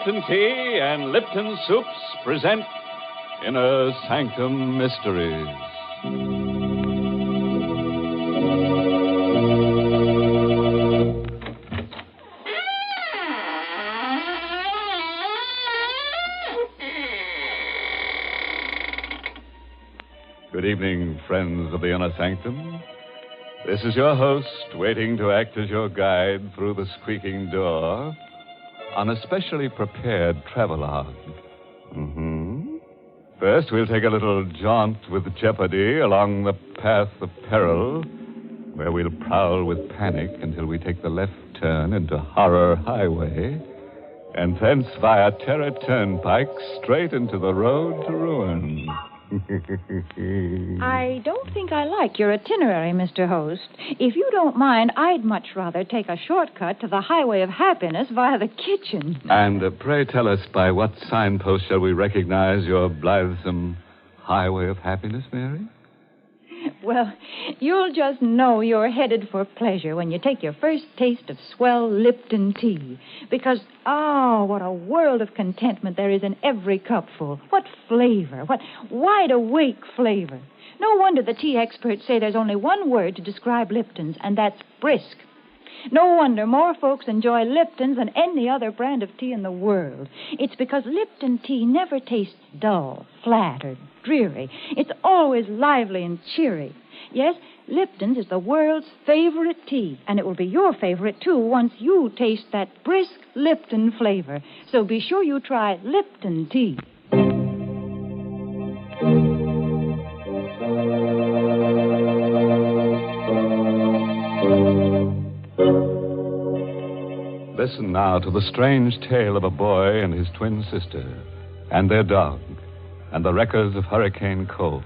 Lipton Tea and Lipton Soups present Inner Sanctum Mysteries. Good evening, friends of the Inner Sanctum. This is your host, waiting to act as your guide through the squeaking door on a specially prepared travelogue. First, we'll take a little jaunt with jeopardy along the path of peril, where we'll prowl with panic until we take the left turn into Horror Highway, and thence via Terror Turnpike straight into the road to ruin. I don't think I like your itinerary, Mr. Host. If you don't mind, I'd much rather take a shortcut to the highway of happiness via the kitchen. And pray tell us, by what signpost shall we recognize your blithesome highway of happiness, Mary? Well, you'll just know you're headed for pleasure when you take your first taste of swell Lipton tea. Because, what a world of contentment there is in every cupful. What flavor, what wide-awake flavor. No wonder the tea experts say there's only one word to describe Lipton's, and that's brisk. No wonder more folks enjoy Lipton's than any other brand of tea in the world. It's because Lipton tea never tastes dull, flat, or dreary. It's always lively and cheery. Yes, Lipton's is the world's favorite tea, and it will be your favorite, too, once you taste that brisk Lipton flavor. So be sure you try Lipton tea. Listen now to the strange tale of a boy and his twin sister, and their dog, and the wreckers of Hurricane Cove.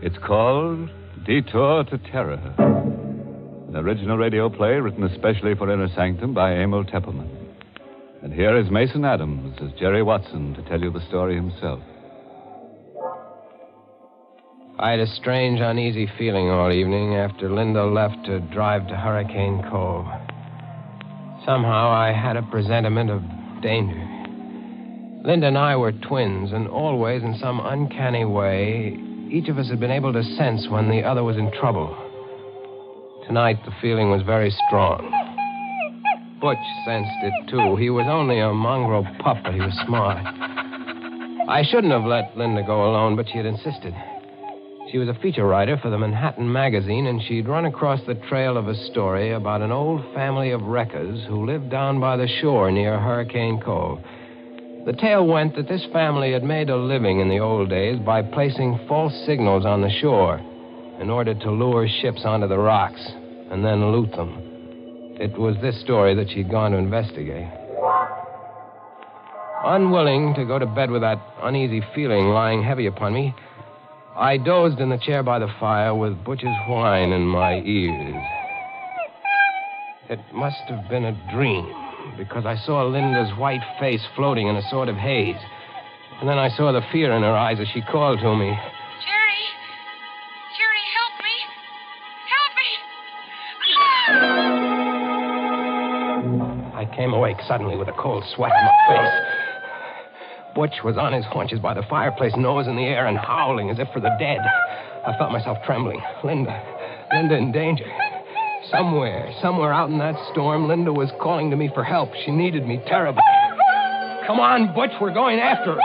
It's called Detour to Terror. An original radio play written especially for Inner Sanctum by Emil Teppelman. And here is Mason Adams as Jerry Watson to tell you the story himself. I had a strange, uneasy feeling all evening after Linda left to drive to Hurricane Cove. Somehow I had a presentiment of danger. Linda and I were twins, and always, in some uncanny way, each of us had been able to sense when the other was in trouble. Tonight, the feeling was very strong. Butch sensed it, too. He was only a mongrel pup, but he was smart. I shouldn't have let Linda go alone, but she had insisted. She was a feature writer for the Manhattan magazine, and she'd run across the trail of a story about an old family of wreckers who lived down by the shore near Hurricane Cove. The tale went that this family had made a living in the old days by placing false signals on the shore in order to lure ships onto the rocks and then loot them. It was this story that she'd gone to investigate. Unwilling to go to bed with that uneasy feeling lying heavy upon me, I dozed in the chair by the fire with Butch's whine in my ears. It must have been a dream, because I saw Linda's white face floating in a sort of haze. And then I saw the fear in her eyes as she called to me. Jerry! Jerry, help me! Help me! I came awake suddenly with a cold sweat in my face. Butch was on his haunches by the fireplace, nose in the air and howling as if for the dead. I felt myself trembling. Linda in danger. Somewhere out in that storm, Linda was calling to me for help. She needed me terribly. Come on, Butch, we're going after her.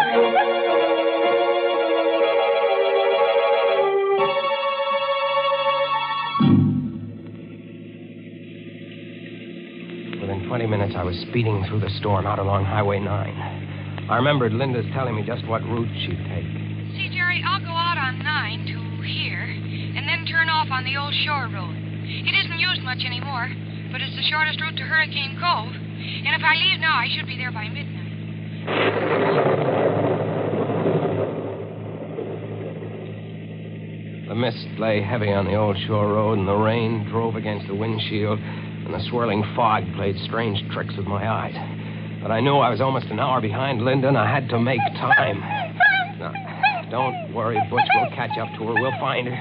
Within 20 minutes, I was speeding through the storm out along Highway 9. I remembered Linda's telling me just what route she'd take. See, Jerry, I'll go out on 9 to here, and then turn off on the old shore road. It isn't used much anymore, but it's the shortest route to Hurricane Cove. And if I leave now, I should be there by midnight. The mist lay heavy on the old shore road, and the rain drove against the windshield, and the swirling fog played strange tricks with my eyes. But I knew I was almost an hour behind Linda, and I had to make time. Now, don't worry, Butch. We'll catch up to her. We'll find her.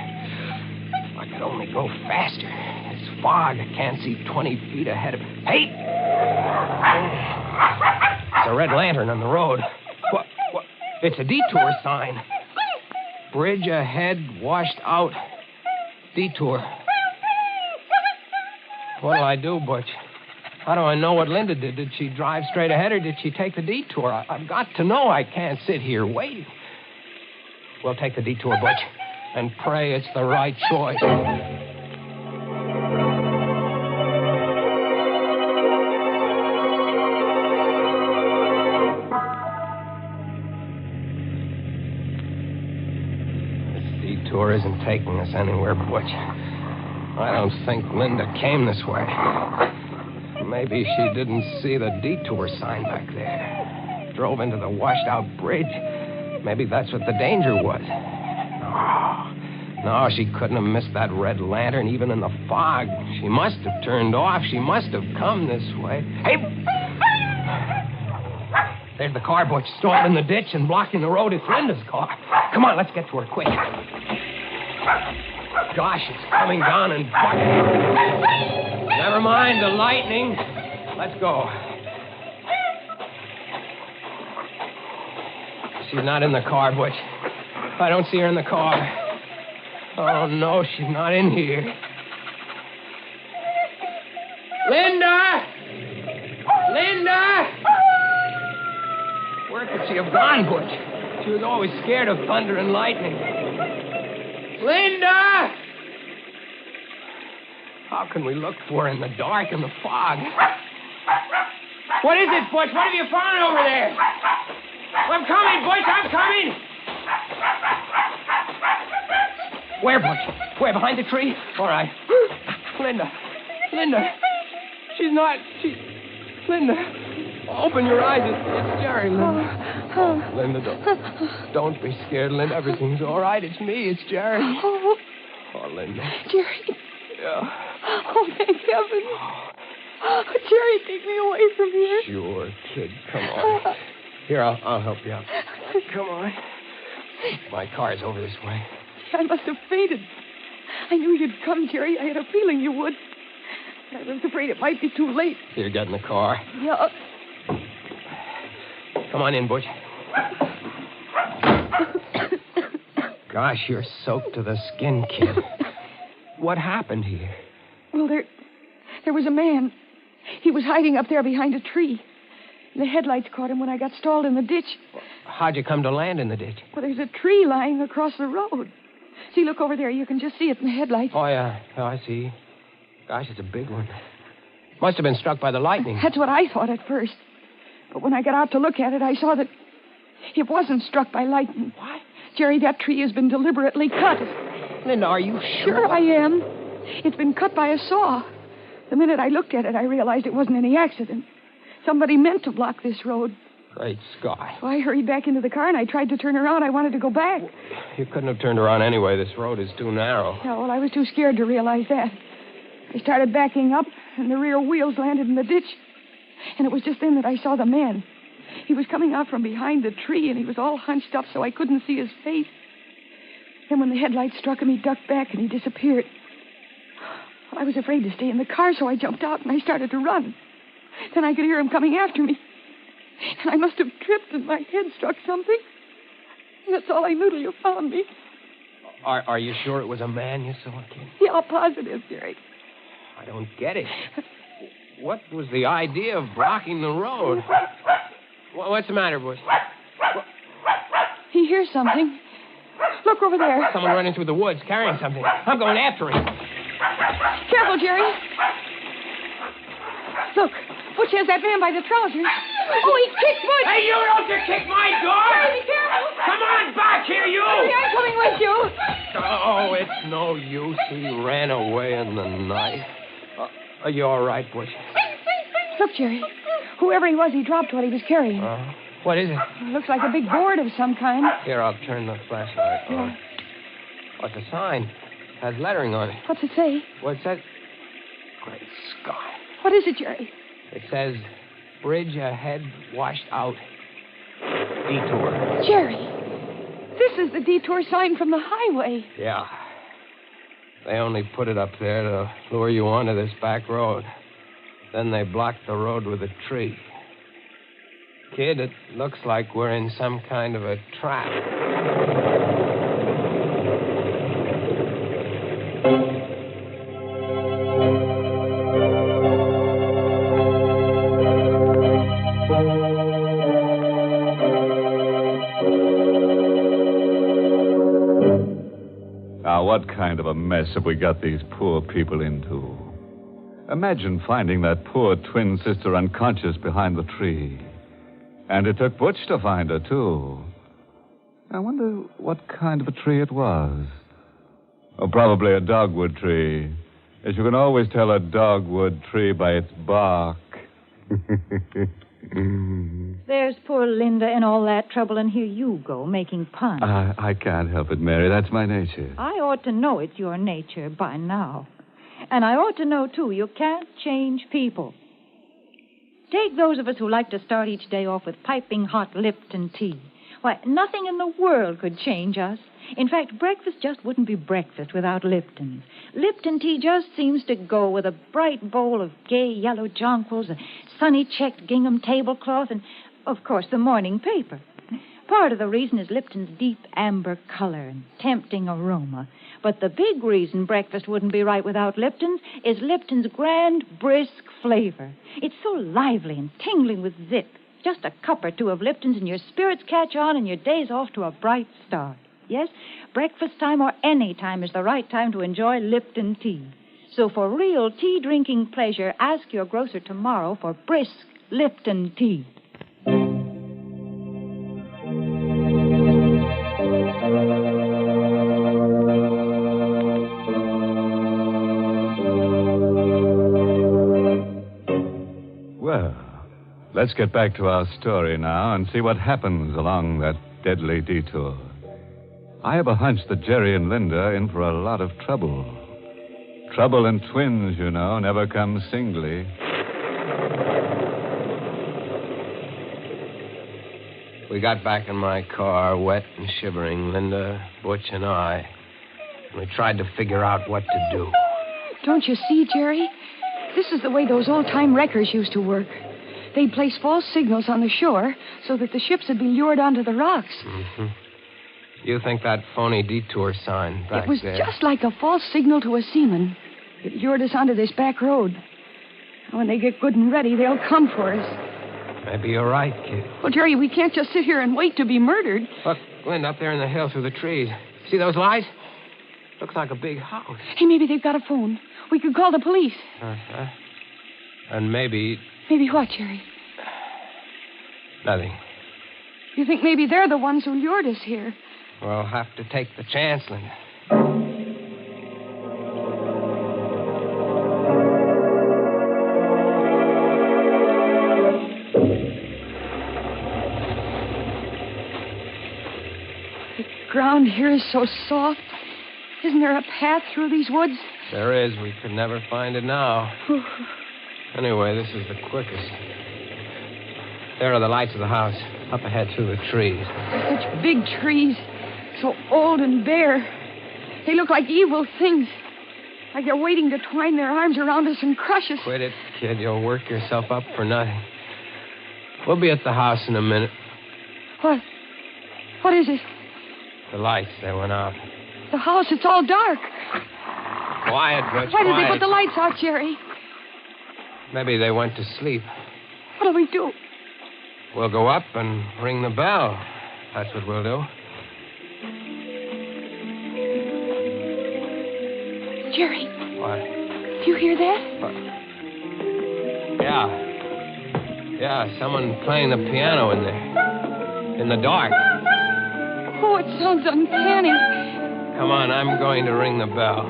If I could only go faster. This fog, I can't see 20 feet ahead of me. Hey! It's a red lantern on the road. What? It's a detour sign. Bridge ahead, washed out. Detour. What'll I do, Butch? How do I know what Linda did? Did she drive straight ahead or did she take the detour? I've got to know. I can't sit here waiting. We'll take the detour, Butch, and pray it's the right choice. This detour isn't taking us anywhere, Butch. I don't think Linda came this way. Maybe she didn't see the detour sign back there. Drove into the washed-out bridge. Maybe that's what the danger was. No, she couldn't have missed that red lantern even in the fog. She must have turned off. She must have come this way. Hey! There's the car, Butch, stalled in the ditch and blocking the road. It's Linda's car. Come on, let's get to her quick. Gosh, it's coming down and bucking. Never mind the lightning. Let's go. She's not in the car, Butch. I don't see her in the car. Oh, no, she's not in here. Linda! Linda! Where could she have gone, Butch? She was always scared of thunder and lightning. Linda! How can we look for her in the dark and the fog? What is it, Butch? What have you found over there? I'm coming, Butch. I'm coming. Where, Butch? Where? Behind the tree? All right. Linda. She's not. Linda. Open your eyes. It's Jerry, Linda. Oh, Linda, don't be scared, Linda. Everything's all right. It's me. It's Jerry. Oh, Linda. Jerry. Yeah. Oh, thank heaven. Oh, Jerry, take me away from here. Sure, kid. Come on. Here, I'll help you out. Come on. My car's over this way. I must have fainted. I knew you'd come, Jerry. I had a feeling you would. I was afraid it might be too late. Here, get in the car. Yeah. Come on in, Butch. Gosh, you're soaked to the skin, kid. What happened here? Well, there was a man. He was hiding up there behind a tree. The headlights caught him when I got stalled in the ditch. How'd you come to land in the ditch? Well, there's a tree lying across the road. See, look over there. You can just see it in the headlights. Oh, yeah. Oh, I see. Gosh, it's a big one. Must have been struck by the lightning. That's what I thought at first. But when I got out to look at it, I saw that it wasn't struck by lightning. What? Jerry, that tree has been deliberately cut. Linda, are you sure? Sure I am. It's been cut by a saw. The minute I looked at it, I realized it wasn't any accident. Somebody meant to block this road. Great Scott. So I hurried back into the car, and I tried to turn around. I wanted to go back. You couldn't have turned around anyway. This road is too narrow. Yeah, well, I was too scared to realize that. I started backing up, and the rear wheels landed in the ditch. And it was just then that I saw the man. He was coming out from behind the tree, and he was all hunched up so I couldn't see his face. Then when the headlights struck him, he ducked back, and he disappeared. Well, I was afraid to stay in the car, so I jumped out, and I started to run. Then I could hear him coming after me. And I must have tripped, and my head struck something. And that's all I knew till you found me. Are you sure it was a man you saw, kid? Yeah, positive, Jerry. I don't get it. What was the idea of blocking the road? What's the matter, Bush? He hears something. Look over there. Someone running through the woods carrying something. I'm going after him. Careful, Jerry. Look, Butch has that man by the trousers. Oh, he kicked Butch. Hey, you don't you kick my door! Jerry, be careful. Come on back here, you! Jerry, I'm coming with you. Oh, it's no use. He ran away in the night. Are you all right, Butch? Look, Jerry. Whoever he was, he dropped what he was carrying. What is it? It looks like a big board of some kind. Here, I'll turn the flashlight on. What's the sign? It has lettering on it. What's it say? What it says? Great Scott. What is it, Jerry? It says, bridge ahead, washed out. Detour. Jerry, this is the detour sign from the highway. Yeah. They only put it up there to lure you onto this back road. Then they blocked the road with a tree. Kid, it looks like we're in some kind of a trap. Now, what kind of a mess have we got these poor people into? Imagine finding that poor twin sister unconscious behind the tree. And it took Butch to find her, too. I wonder what kind of a tree it was. Oh, probably a dogwood tree. As you can always tell a dogwood tree by its bark. There's poor Linda in all that trouble, and here you go, making puns. I can't help it, Mary. That's my nature. I ought to know it's your nature by now. And I ought to know, too, you can't change people. Take those of us who like to start each day off with piping hot Lipton tea. Why, nothing in the world could change us. In fact, breakfast just wouldn't be breakfast without Lipton. Lipton tea just seems to go with a bright bowl of gay yellow jonquils, a sunny checked gingham tablecloth, and, of course, the morning paper. Part of the reason is Lipton's deep amber color and tempting aroma. But the big reason breakfast wouldn't be right without Lipton's is Lipton's grand, brisk flavor. It's so lively and tingling with zip. Just a cup or two of Lipton's and your spirits catch on and your day's off to a bright start. Yes, breakfast time or any time is the right time to enjoy Lipton tea. So for real tea-drinking pleasure, ask your grocer tomorrow for brisk Lipton tea. Well, let's get back to our story now and see what happens along that deadly detour. I have a hunch that Jerry and Linda are in for a lot of trouble. Trouble and twins, you know, never come singly. We got back in my car, wet and shivering, Linda, Butch, and I. And we tried to figure out what to do. Don't you see, Jerry? This is the way those old-time wreckers used to work. They'd place false signals on the shore so that the ships would be lured onto the rocks. Mm-hmm. You think that phony detour sign back there... It was just like a false signal to a seaman. It lured us onto this back road. When they get good and ready, they'll come for us. Maybe you're right, kid. Well, Jerry, we can't just sit here and wait to be murdered. Look, Linda, up there in the hill through the trees. See those lights? Looks like a big house. Hey, maybe they've got a phone. We could call the police. Uh-huh. And maybe... Maybe what, Jerry? Nothing. You think maybe they're the ones who lured us here? We'll have to take the chance, Linda. The ground here is so soft. Isn't there a path through these woods? There is. We could never find it now. Anyway, this is the quickest. There are the lights of the house, up ahead through the trees. They're such big trees, so old and bare. They look like evil things, like they're waiting to twine their arms around us and crush us. Quit it, kid. You'll work yourself up for nothing. We'll be at the house in a minute. What? What is it? The lights, they went out. The house, it's all dark. Quiet, Butch, Why did they quiet. put the lights out, Jerry? Maybe they went to sleep. What'll we do? We'll go up and ring the bell. That's what we'll do. Jerry, What? do you hear that? Yeah, someone playing the piano in there. In the dark. Oh, it sounds uncanny. Come on, I'm going to ring the bell.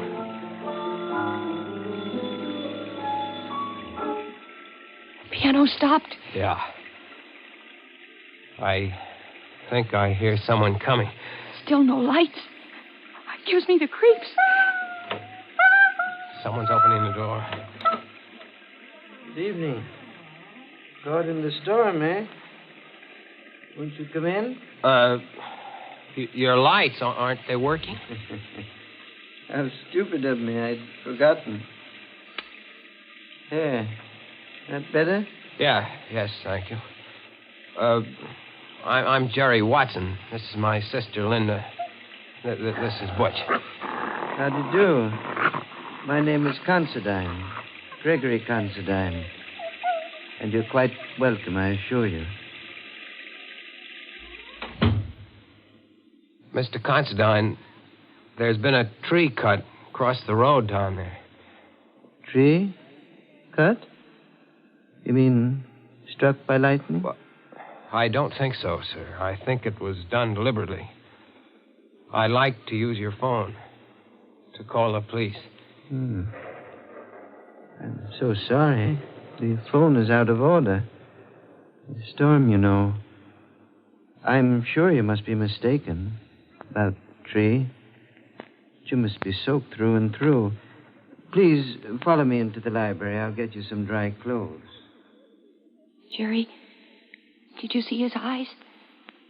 Piano stopped. Yeah. I think I hear someone coming. Still no lights. It gives me the creeps. Someone's opening the door. Good evening. Caught in the storm, eh? Won't you come in? Your lights, aren't they working? How stupid of me. I'd forgotten. There. That better? Yeah, yes, thank you. I'm Jerry Watson. This is my sister, Linda. This is Butch. How do you do? My name is Considine. Gregory Considine. And you're quite welcome, I assure you. Mr. Considine, there's been a tree cut across the road down there. Tree? Cut? You mean struck by lightning? Well, I don't think so, sir. I think it was done deliberately. I'd like to use your phone to call the police. I'm so sorry. The phone is out of order. The storm, you know. I'm sure you must be mistaken about tree. You must be soaked through and through. Please follow me into the library. I'll get you some dry clothes. Jerry, did you see his eyes?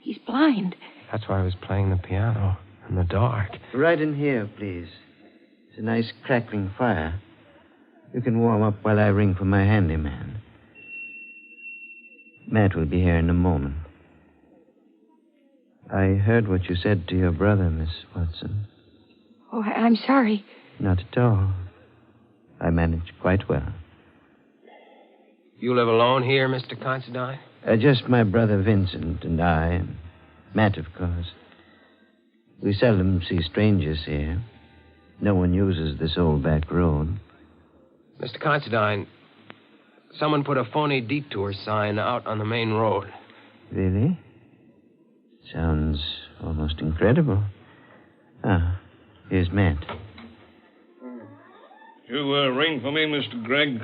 He's blind. That's why I was playing the piano in the dark. Right in here, please. It's a nice crackling fire. You can warm up while I ring for my handyman. Matt will be here in a moment. I heard what you said to your brother, Miss Watson. Oh, I'm sorry. Not at all. I managed quite well. You live alone here, Mr. Considine? Just my brother Vincent and I, and Matt, of course. We seldom see strangers here. No one uses this old back road. Mr. Considine, someone put a phony detour sign out on the main road. Really? Sounds almost incredible. Ah, here's Matt. You ring for me, Mr. Gregg?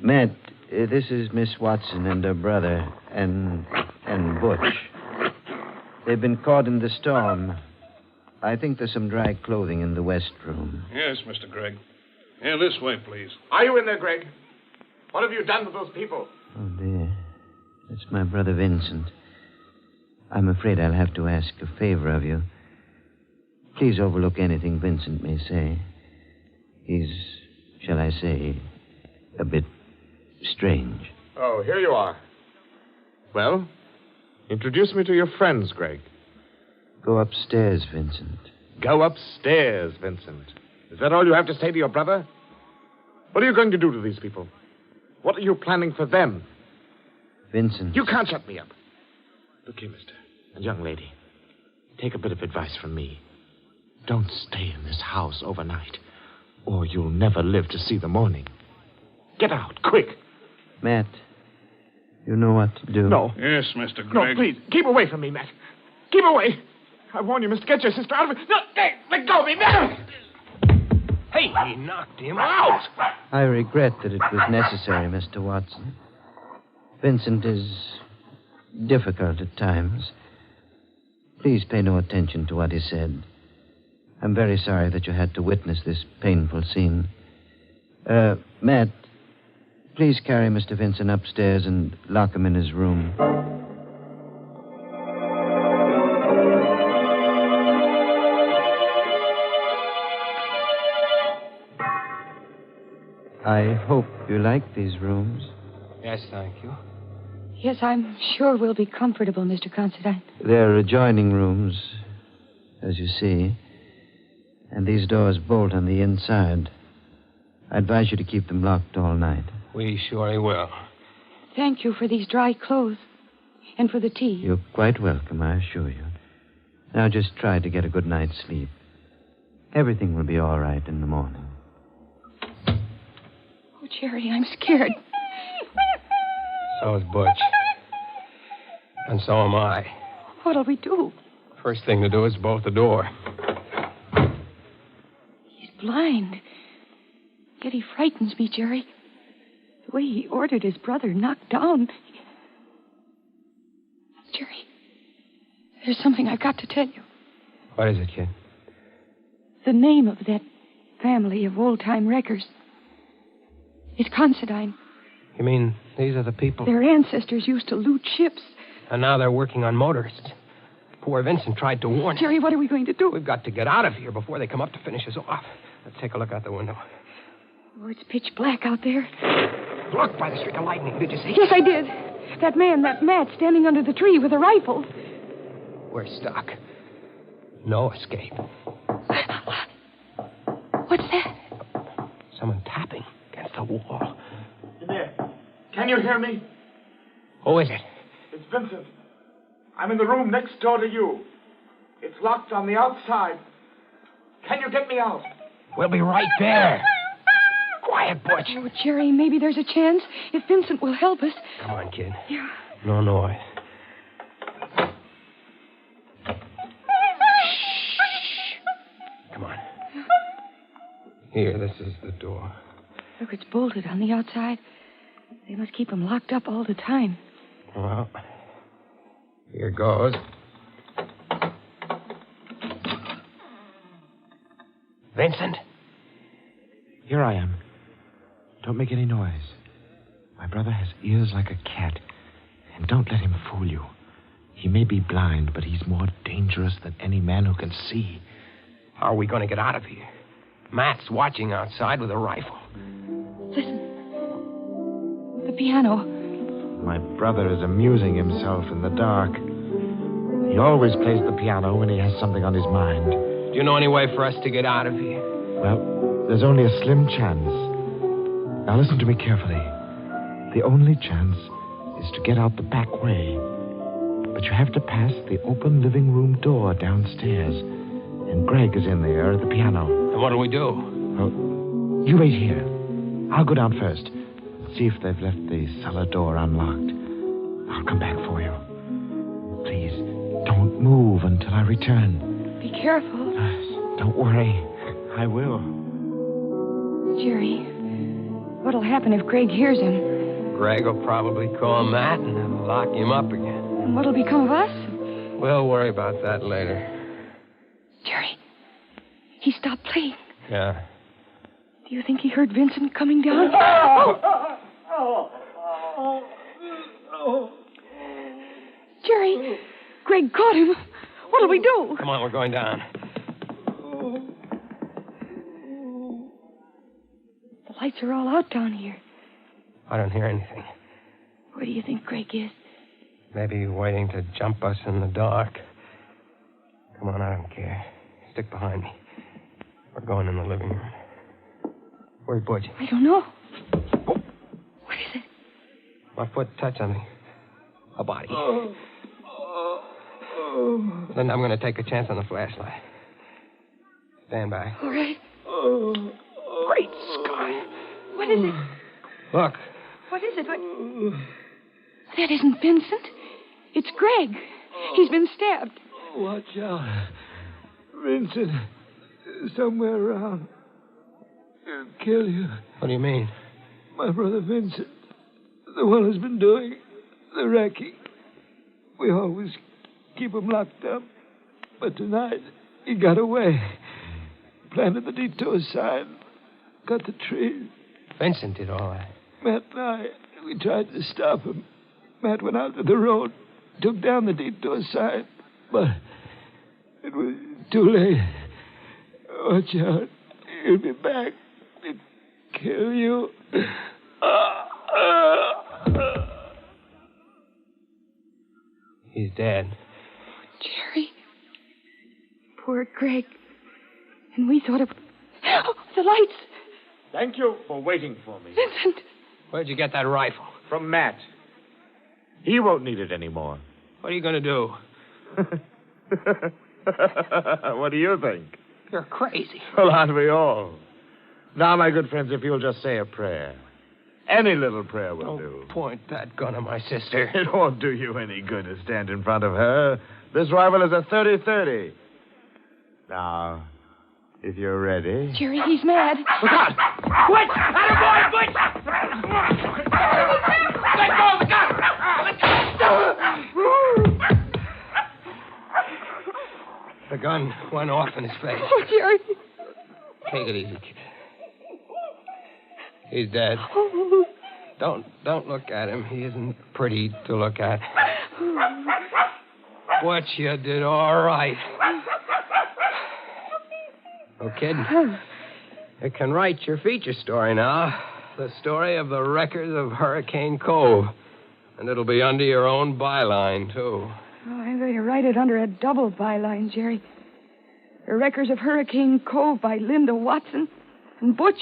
Matt, this is Miss Watson and her brother, and Butch. They've been caught in the storm. I think there's some dry clothing in the west room. Yes, Mr. Gregg. Here, this way, please. Are you in there, Greg? What have you done to those people? Oh, dear. It's my brother Vincent. I'm afraid I'll have to ask a favor of you. Please overlook anything Vincent may say. He's, shall I say, a bit strange. Oh, here you are. Well, introduce me to your friends, Greg. Go upstairs, Vincent. Go upstairs, Vincent. Is that all you have to say to your brother? What are you going to do to these people? What are you planning for them? Vincent. You can't shut me up. Look here, mister. And young lady. Take a bit of advice from me. Don't stay in this house overnight, or you'll never live to see the morning. Get out, quick. Matt, you know what to do. No. Yes, Mr. No, Gregg. please, keep away from me, Matt. Keep away. I warn you, mister, get your sister out of it. No, let go of me, Matt. Hey, he knocked him Out. I regret that it was necessary, Mr. Watson. Vincent is difficult at times. Please pay no attention to what he said. I'm very sorry that you had to witness this painful scene. Matt, please carry Mr. Vincent upstairs and lock him in his room. I hope you like these rooms. Yes, thank you. Yes, I'm sure we'll be comfortable, Mr. Considine. They're adjoining rooms, as you see. And these doors bolt on the inside. I advise you to keep them locked all night. We surely will. Thank you for these dry clothes and for the tea. You're quite welcome, I assure you. Now just try to get a good night's sleep. Everything will be all right in the morning. Oh, Jerry, I'm scared. So is Butch. And so am I. What'll we do? First thing to do is bolt the door. He's blind. Yet he frightens me, Jerry. The way he ordered his brother knocked down. Jerry, there's something I've got to tell you. What is it, kid? The name of that family of old-time wreckers is Considine. You mean these are the people? Their ancestors used to loot ships. And now they're working on motorists. Poor Vincent tried to warn us. Jerry, what are we going to do? We've got to get out of here before they come up to finish us off. Let's take a look out the window. Oh, it's pitch black out there. Look, by the streak of lightning, did you see? Yes, I did. That man, that Matt, standing under the tree with a rifle. We're stuck. No escape. What's that? Someone tapping against the wall. In there. Can you hear me? Who is it? It's Vincent. I'm in the room next door to you. It's locked on the outside. Can you get me out? We'll be right there. Quiet, Butch. Oh, Jerry, maybe there's a chance if Vincent will help us. Come on, kid. Yeah. No noise. Come on. Here, this is the door. Look, it's bolted on the outside. They must keep him locked up all the time. Well, here goes. Vincent? Here I am. Don't make any noise. My brother has ears like a cat. And don't let him fool you. He may be blind, but he's more dangerous than any man who can see. How are we going to get out of here? Matt's watching outside with a rifle. Listen. The piano. My brother is amusing himself in the dark. He always plays the piano when he has something on his mind. Do you know any way for us to get out of here? Well, there's only a slim chance. Now listen to me carefully. The only chance is to get out the back way. But you have to pass the open living room door downstairs. And Greg is in there at the piano. And what'll we do? Well, you wait here. I'll go down first. See if they've left the cellar door unlocked. I'll come back for you. Please, don't move until I return. Be careful. Don't worry. I will. Jerry, what'll happen if Greg hears him? Greg will probably call Matt and then lock him up again. And what'll become of us? We'll worry about that later. Jerry, he stopped playing. Yeah. Do you think he heard Vincent coming down? Jerry, Greg caught him. What'll we do? Come on, we're going down. The lights are all out down here. I don't hear anything. Where do you think Greg is? Maybe waiting to jump us in the dark. Come on, I don't care. Stick behind me. We're going in the living room. Where's Butch? I don't know. What is it? My foot touched something. A body. Then I'm going to take a chance on the flashlight. Stand by. All right. Great Scott. What is it? Look. What is it? That isn't Vincent. It's Greg. He's been stabbed. Watch out. Vincent is somewhere around. He'll kill you. What do you mean? My brother Vincent, the one who's been doing the wrecking. We always keep him locked up. But tonight, he got away. Planted the Detour sign. Cut the trees. Vincent did all that. Matt and I, we tried to stop him. Matt went out to the road, took down the Detour sign. But it was too late. Watch out. He'll be back to kill you. He's dead. Jerry. Poor Greg. And we thought of... Oh, the lights. Thank you for waiting for me. Vincent. Where'd you get that rifle? From Matt. He won't need it anymore. What are you going to do? What do you think? You're crazy. Well, aren't we all? Now, my good friends, if you'll just say a prayer. Any little prayer will do. Don't point that gun at my sister. It won't do you any good to stand in front of her. This rifle is a 30-30. Now, if you're ready... Jerry, he's mad. Look out! Quit! Attaboy, Butch! Let go of the gun! The gun went off in his face. Oh, Jerry. Take it easy, kid. He's dead. Oh. Don't look at him. He isn't pretty to look at. Butch, you did all right. Oh, kid, you can write your feature story now. The story of the wreckers of Hurricane Cove. And it'll be under your own byline, too. Oh, I'm going to write it under a double byline, Jerry. The Wreckers of Hurricane Cove by Linda Watson and Butch.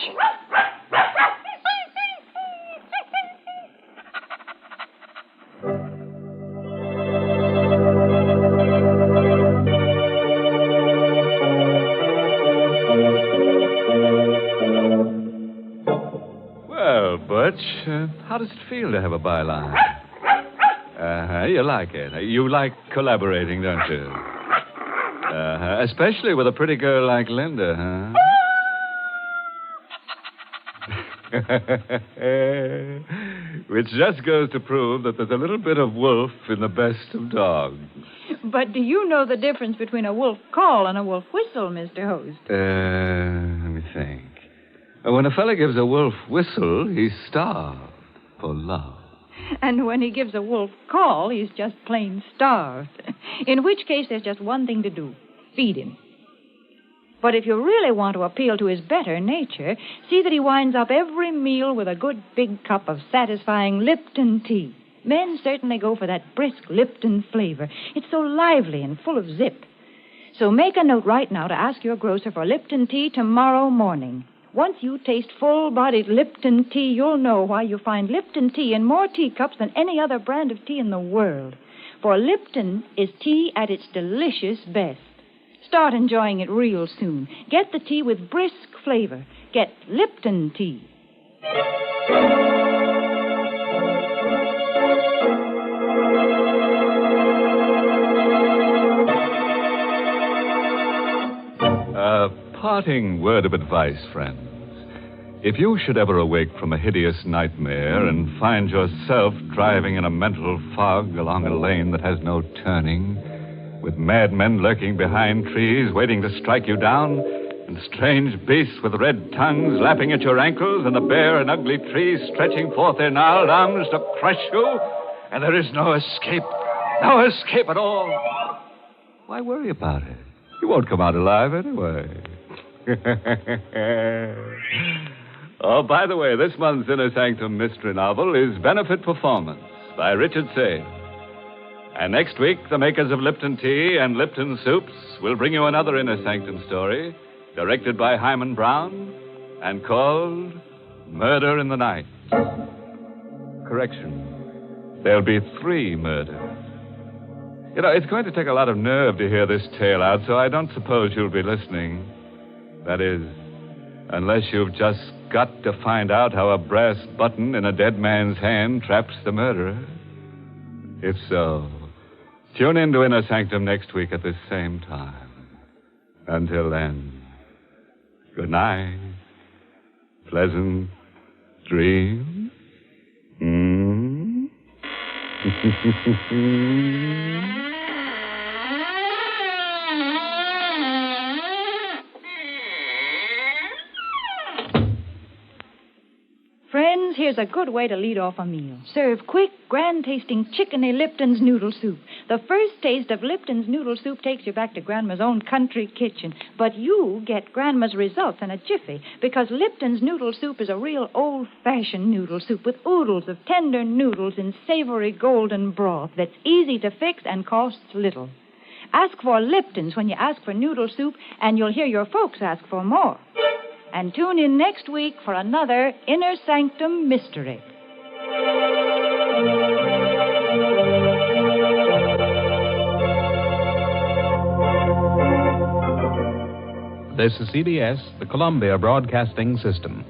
Well, Butch, how does it feel to have a byline? You like it. You like collaborating, don't you? Especially with a pretty girl like Linda, huh? Which just goes to prove that there's a little bit of wolf in the best of dogs. But do you know the difference between a wolf call and a wolf whistle, Mr. Host? Let me think. When a fella gives a wolf whistle, he's starved for love. And when he gives a wolf call, he's just plain starved. In which case, there's just one thing to do. Feed him. But if you really want to appeal to his better nature, see that he winds up every meal with a good big cup of satisfying Lipton tea. Men certainly go for that brisk Lipton flavor. It's so lively and full of zip. So make a note right now to ask your grocer for Lipton tea tomorrow morning. Once you taste full-bodied Lipton tea, you'll know why you find Lipton tea in more teacups than any other brand of tea in the world. For Lipton is tea at its delicious best. Start enjoying it real soon. Get the tea with brisk flavor. Get Lipton tea. Parting word of advice, friends. If you should ever awake from a hideous nightmare and find yourself driving in a mental fog along a lane that has no turning, with madmen lurking behind trees waiting to strike you down, and strange beasts with red tongues lapping at your ankles, and the bare and ugly trees stretching forth their gnarled arms to crush you, and there is no escape at all, why worry about it? You won't come out alive anyway. Oh, by the way, this month's Inner Sanctum mystery novel is Benefit Performance by Richard Sage. And next week, the makers of Lipton Tea and Lipton Soups will bring you another Inner Sanctum story, directed by Hyman Brown, and called Murder in the Night. Correction. There'll be 3 murders. You know, it's going to take a lot of nerve to hear this tale out, so I don't suppose you'll be listening. That is, unless you've just got to find out how a brass button in a dead man's hand traps the murderer. If so, tune in to Inner Sanctum next week at this same time. Until then, good night. Pleasant dreams. Friends, here's a good way to lead off a meal. Serve quick, grand-tasting chickeny Lipton's noodle soup. The first taste of Lipton's noodle soup takes you back to Grandma's own country kitchen. But you get Grandma's results in a jiffy, because Lipton's noodle soup is a real old-fashioned noodle soup with oodles of tender noodles in savory golden broth that's easy to fix and costs little. Ask for Lipton's when you ask for noodle soup, and you'll hear your folks ask for more. And tune in next week for another Inner Sanctum mystery. This is CBS, the Columbia Broadcasting System.